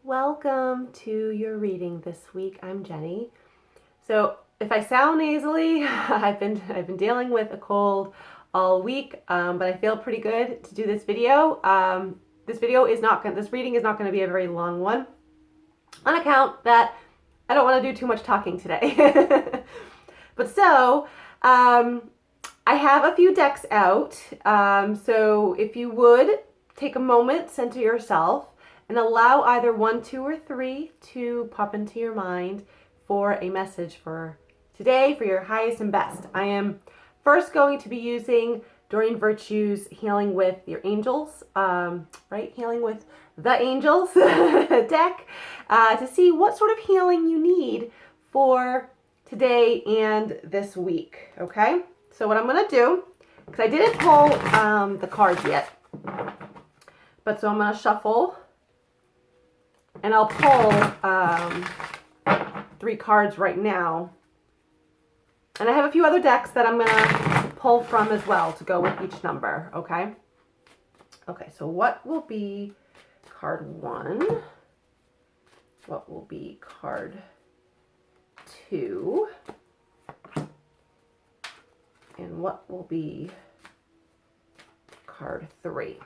Welcome to your reading this week. I'm Jenny. So if I sound nasally, I've been dealing with a cold all week, but I feel pretty good to do this video. This reading is not going to be a very long one, on account that I don't want to do too much talking today. I have a few decks out. So if you would take a moment, center yourself, and allow either 1, 2, or 3 to pop into your mind for a message for today, for your highest and best. I am first going to be using Doreen Virtue's Healing with Your Angels, Healing with the Angels deck, to see what sort of healing you need for today and this week, okay? So what I'm going to do, because I didn't pull the cards yet, so I'm going to shuffle, and I'll pull 3 cards right now. And I have a few other decks that I'm going to pull from as well to go with each number, okay? Okay, so what will be card 1? What will be card 2? And what will be card 3?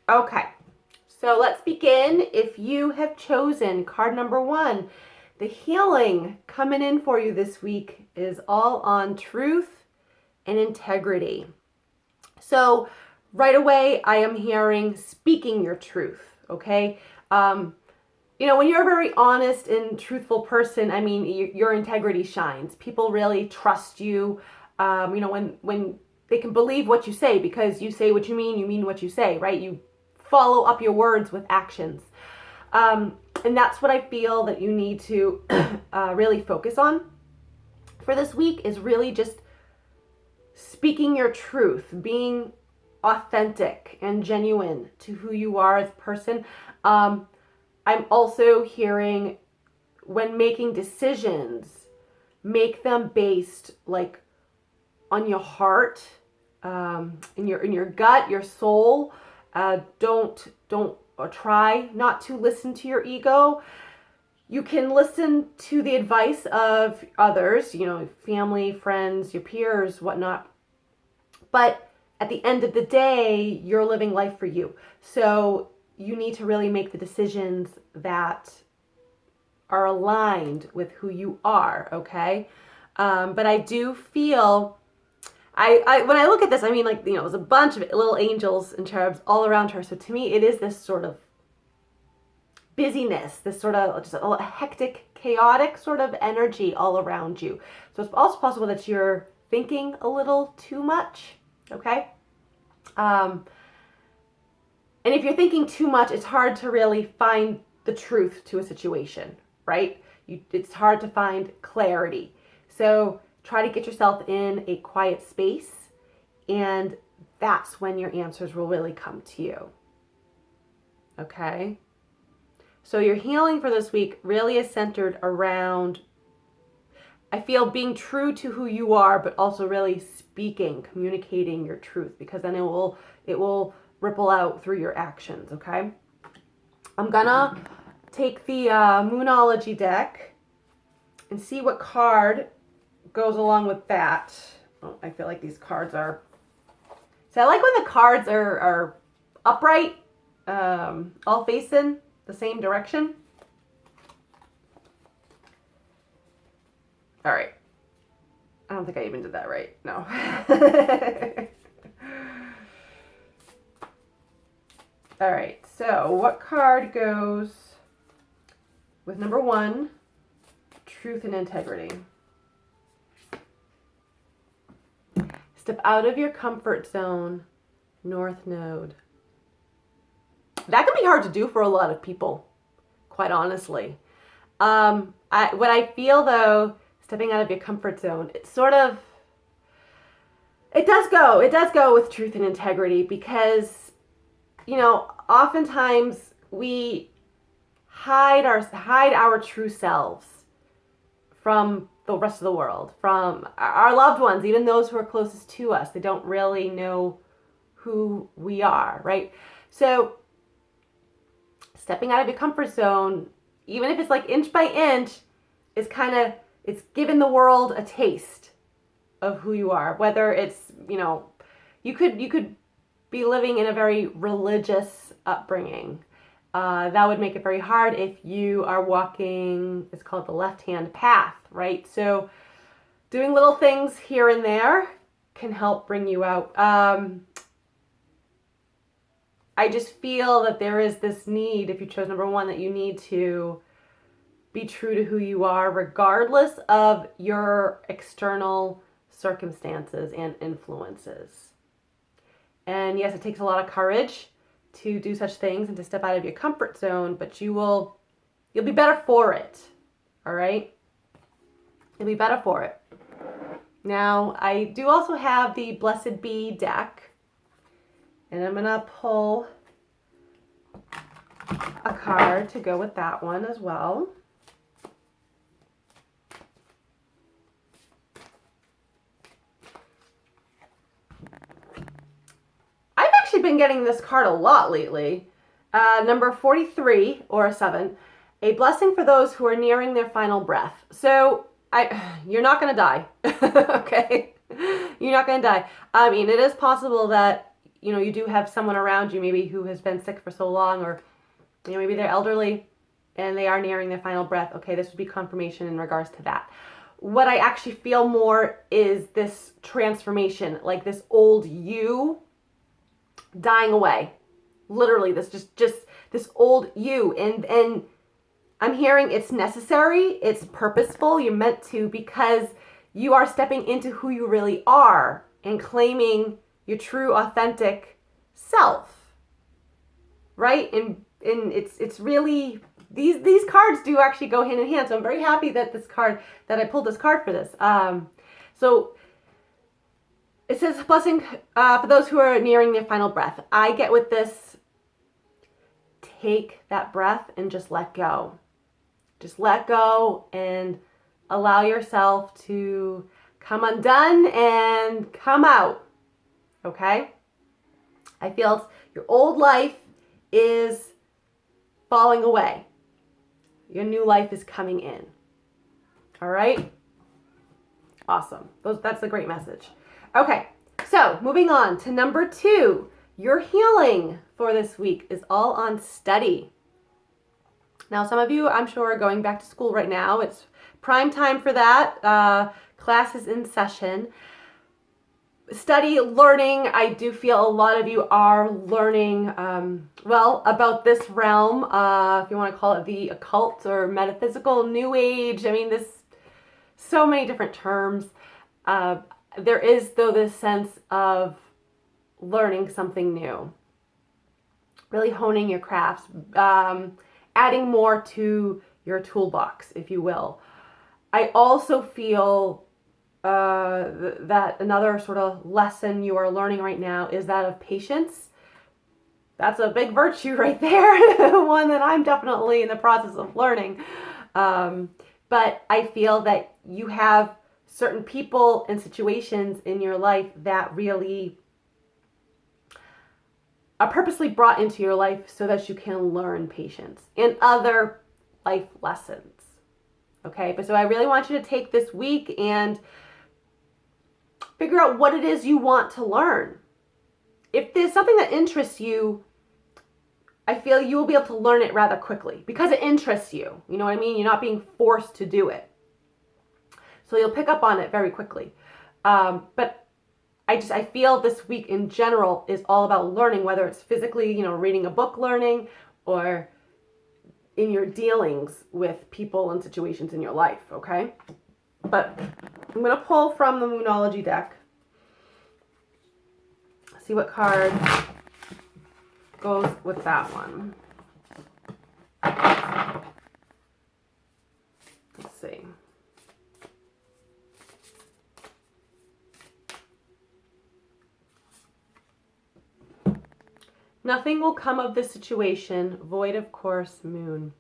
Okay, so let's begin. If you have chosen card number 1, the healing coming in for you this week is all on truth and integrity. So right away, I am hearing speaking your truth, okay? When you're a very honest and truthful person, I mean, your integrity shines. People really trust you. When they can believe what you say because you say what you mean what you say, right? You follow up your words with actions. And that's what I feel that you need to really focus on for this week, is really just speaking your truth, being authentic and genuine to who you are as a person. I'm also hearing, when making decisions, make them based on your heart, in your gut, your soul. Don't or try not to listen to your ego. You can listen to the advice of others, family, friends, your peers, whatnot. But at the end of the day, you're living life for you. So you need to really make the decisions that are aligned with who you are, okay? But I do feel, when I look at this, I mean, there's a bunch of little angels and cherubs all around her. So to me, it is this sort of busyness, this sort of just a hectic, chaotic sort of energy all around you. So it's also possible that you're thinking a little too much, okay? And if you're thinking too much, it's hard to really find the truth to a situation, right? It's hard to find clarity. So try to get yourself in a quiet space, and that's when your answers will really come to you. Okay? So your healing for this week really is centered around, I feel, being true to who you are, but also really speaking, communicating your truth, because then it will ripple out through your actions, okay? I'm gonna take the Moonology deck and see what card goes along with that. Oh, I feel like these cards are... So I like when the cards are upright, all facing the same direction. All right. I don't think I even did that right. No. All right. So what card goes with number 1, truth and integrity? Step out of your comfort zone, North Node. That can be hard to do for a lot of people, quite honestly. What I feel, though, stepping out of your comfort zone, it does go with truth and integrity, because, oftentimes we hide our true selves from the rest of the world, from our loved ones, even those who are closest to us. They don't really know who we are, right? So stepping out of your comfort zone, even if it's like inch by inch, is it's giving the world a taste of who you are. Whether it's, you could be living in a very religious upbringing. That would make it very hard if you are walking, it's called the left-hand path, right? So doing little things here and there can help bring you out. I just feel that there is this need, if you chose number 1, that you need to be true to who you are, regardless of your external circumstances and influences. And yes, it takes a lot of courage to do such things and to step out of your comfort zone, but you'll be better for it. All right? You'll be better for it. Now, I do also have the Blessed Bee deck, and I'm going to pull a card to go with that one as well. I've actually been getting this card a lot lately. Number 43, or a 7, a blessing for those who are nearing their final breath. So, you're not going to die, okay? You're not going to die. I mean, it is possible that you do have someone around you maybe who has been sick for so long, or maybe they're elderly and they are nearing their final breath. Okay, this would be confirmation in regards to that. What I actually feel more is this transformation, like this old you dying away. Literally, this just this old you, and I'm hearing it's necessary, it's purposeful, you're meant to, because you are stepping into who you really are and claiming your true, authentic self, right? And it's really, these cards do actually go hand in hand. So I'm very happy that I pulled this card for this. So it says, blessing for those who are nearing their final breath. I get with this, take that breath and just let go. Just let go and allow yourself to come undone and come out. Okay? I feel your old life is falling away. Your new life is coming in. All right? Awesome. That's a great message. Okay, so moving on to number 2. Your healing for this week is all on study. Now, some of you, I'm sure, are going back to school right now. It's prime time for that. Class is in session. Study, learning, I do feel a lot of you are learning, about this realm, if you want to call it the occult or metaphysical, new age. I mean, so many different terms. There is, though, this sense of learning something new, really honing your crafts, adding more to your toolbox, if you will. I also feel that another sort of lesson you are learning right now is that of patience. That's a big virtue right there, one that I'm definitely in the process of learning. But I feel that you have certain people and situations in your life that really are purposely brought into your life so that you can learn patience and other life lessons. Okay, but so I really want you to take this week and figure out what it is you want to learn. If there's something that interests you, I feel you will be able to learn it rather quickly because it interests you. You know what I mean? You're not being forced to do it. So you'll pick up on it very quickly. But I feel this week in general is all about learning, whether it's physically, reading a book learning, or in your dealings with people and situations in your life, okay? But I'm going to pull from the Moonology deck. See what card goes with that one. Let's see. Nothing will come of this situation, void of course, moon.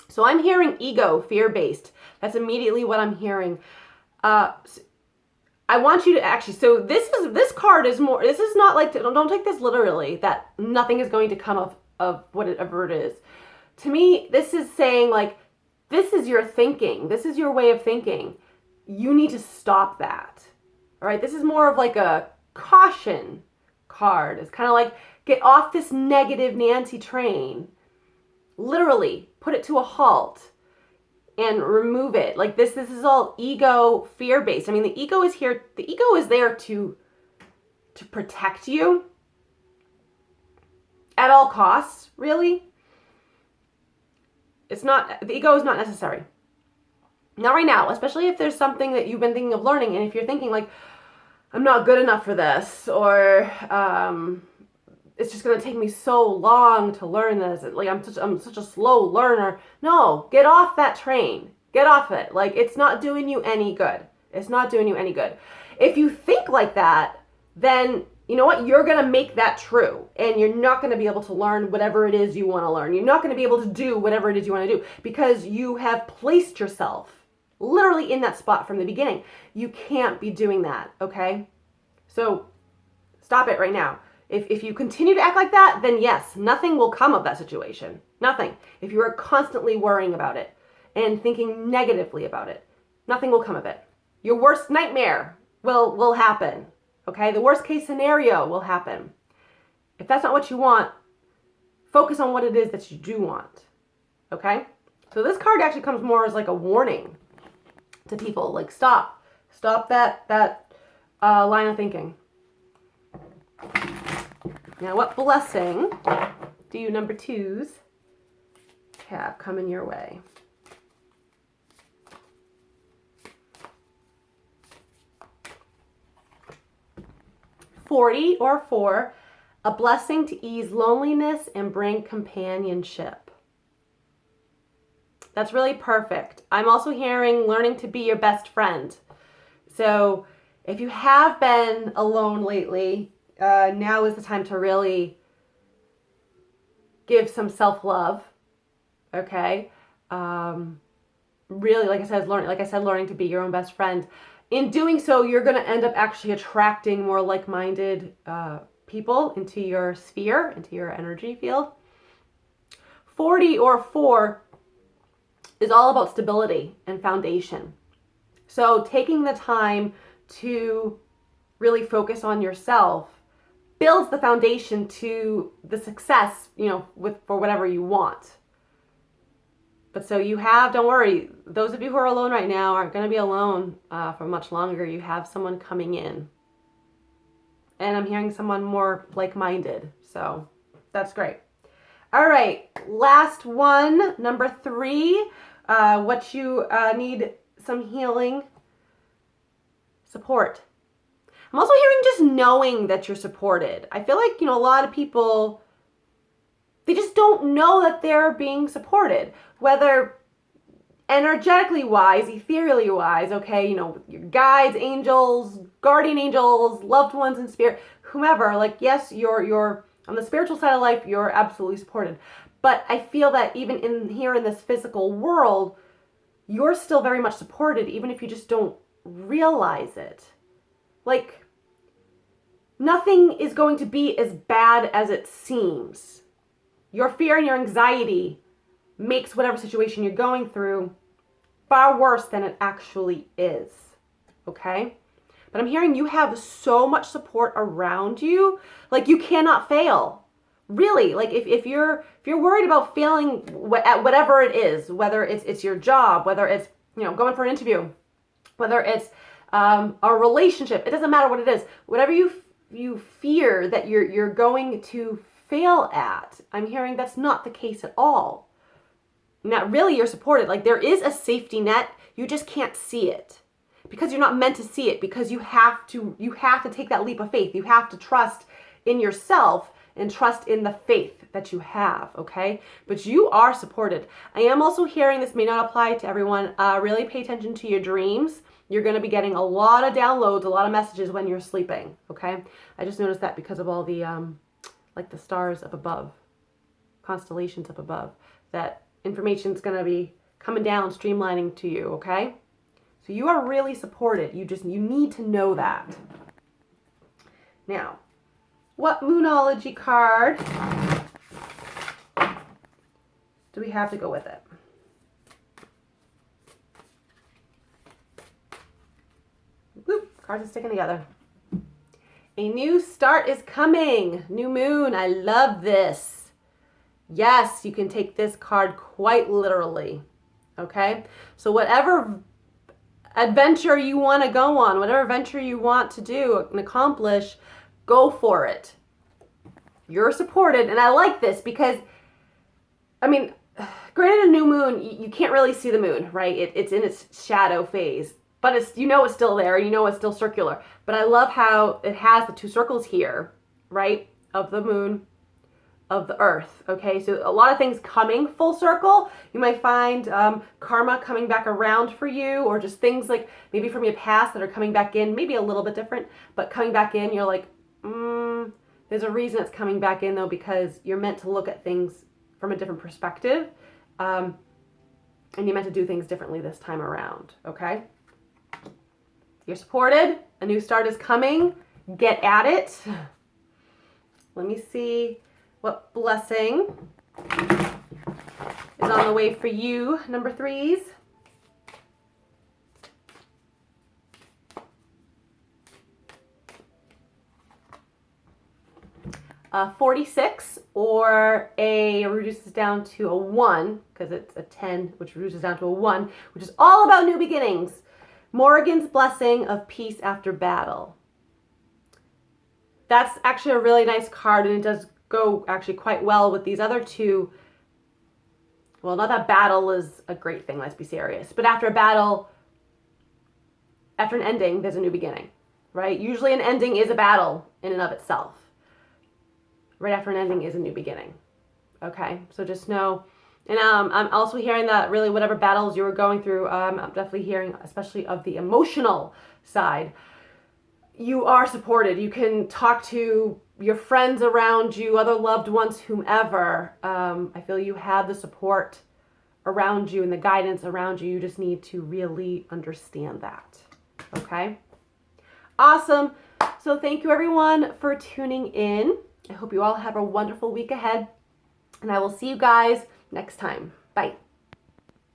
So I'm hearing ego, fear-based. That's immediately what I'm hearing. I want you to actually, so this card is more, this is not like, don't take this literally, that nothing is going to come whatever it is. To me, this is saying like, this is your thinking. This is your way of thinking. You need to stop that. All right. This is more of like a caution card. It's kind of like, get off this negative Nancy train. Literally put it to a halt and remove it. Like this is all ego, fear-based. I mean, the ego is here. The ego is there to protect you at all costs, really. The ego is not necessary. Not right now, especially if there's something that you've been thinking of learning, and if you're thinking like, I'm not good enough for this, or it's just going to take me so long to learn this. Like I'm such a slow learner. No, get off that train. Get off it. Like it's not doing you any good. It's not doing you any good. If you think like that, then you know what? You're going to make that true, and you're not going to be able to learn whatever it is you want to learn. You're not going to be able to do whatever it is you want to do because you have placed yourself literally in that spot from the beginning. You can't be doing that, okay? So stop it right now. If you continue to act like that, then yes, nothing will come of that situation. Nothing. If you are constantly worrying about it and thinking negatively about it, nothing will come of it. Your worst nightmare will happen. Okay? The worst case scenario will happen. If that's not what you want, focus on what it is that you do want. Okay? So this card actually comes more as like a warning to people. Like stop that line of thinking. Now, what blessing do you number twos have coming your way? $40 or 4, a blessing to ease loneliness and bring companionship. That's really perfect. I'm also hearing learning to be your best friend. So if you have been alone lately, now is the time to really give some self-love. Okay. Really, like I said, learning to be your own best friend. In doing so, you're going to end up actually attracting more like-minded people into your sphere, into your energy field. 40 or 4 is all about stability and foundation. So taking the time to really focus on yourself builds the foundation to the success, for whatever you want. But so don't worry, those of you who are alone right now aren't going to be alone for much longer. You have someone coming in. And I'm hearing someone more like-minded. So that's great. All right, last one, number 3. What you need some healing support. I'm also hearing just knowing that you're supported. I feel like, a lot of people, they just don't know that they're being supported, whether energetically wise, ethereally wise, okay, your guides, angels, guardian angels, loved ones in spirit, whomever, like, yes, you're on the spiritual side of life, you're absolutely supported. But I feel that even in this physical world, you're still very much supported, even if you just don't realize it. Like, nothing is going to be as bad as it seems. Your fear and your anxiety makes whatever situation you're going through far worse than it actually is. Okay? But I'm hearing you have so much support around you, like you cannot fail. Really, like if you're worried about failing at whatever it is, whether it's your job, whether it's going for an interview, whether it's a relationship, it doesn't matter what it is. Whatever you fear that you're going to fail at, I'm hearing that's not the case at all. Now, really, you're supported. Like there is a safety net, you just can't see it because you're not meant to see it. Because you have to take that leap of faith. You have to trust in yourself and trust in the faith that you have, okay? But you are supported. I am also hearing, this may not apply to everyone, really pay attention to your dreams. You're going to be getting a lot of downloads, a lot of messages when you're sleeping, okay? I just noticed that because of all the, like the stars up above, constellations up above, that information's going to be coming down, streamlining to you, okay? So you are really supported. You need to know that. Now, what Moonology card do we have to go with it? Whoop, cards are sticking together. A new start is coming. New moon. I love this. Yes, you can take this card quite literally. Okay? So whatever adventure you want to go on, whatever venture you want to do and accomplish, go for it. You're supported. And I like this because, I mean, granted a new moon, you can't really see the moon, right? It's in its shadow phase. But it's, you know, it's still there. You know it's still circular. But I love how it has the two circles here, right? Of the moon, of the earth. Okay, so a lot of things coming full circle. You might find karma coming back around for you, or just things like maybe from your past that are coming back in, maybe a little bit different, but coming back in, you're like, there's a reason it's coming back in though, because you're meant to look at things from a different perspective. And you're meant to do things differently this time around, okay? You're supported. A new start is coming. Get at it. Let me see what blessing is on the way for you, number 3s. A 46, or a reduces down to a 1, because it's a 10, which reduces down to a 1, which is all about new beginnings. Morrigan's blessing of peace after battle. That's actually a really nice card, and it does go actually quite well with these other two. Well, not that battle is a great thing, let's be serious. But after a battle, after an ending, there's a new beginning, right? Usually an ending is a battle in and of itself. Right after an ending is a new beginning. Okay, so just know. And I'm also hearing that really whatever battles you were going through, I'm definitely hearing, especially of the emotional side, you are supported. You can talk to your friends around you, other loved ones, whomever. I feel you have the support around you and the guidance around you. You just need to really understand that. Okay? Awesome. So thank you everyone for tuning in. I hope you all have a wonderful week ahead. And I will see you guys next time. Bye.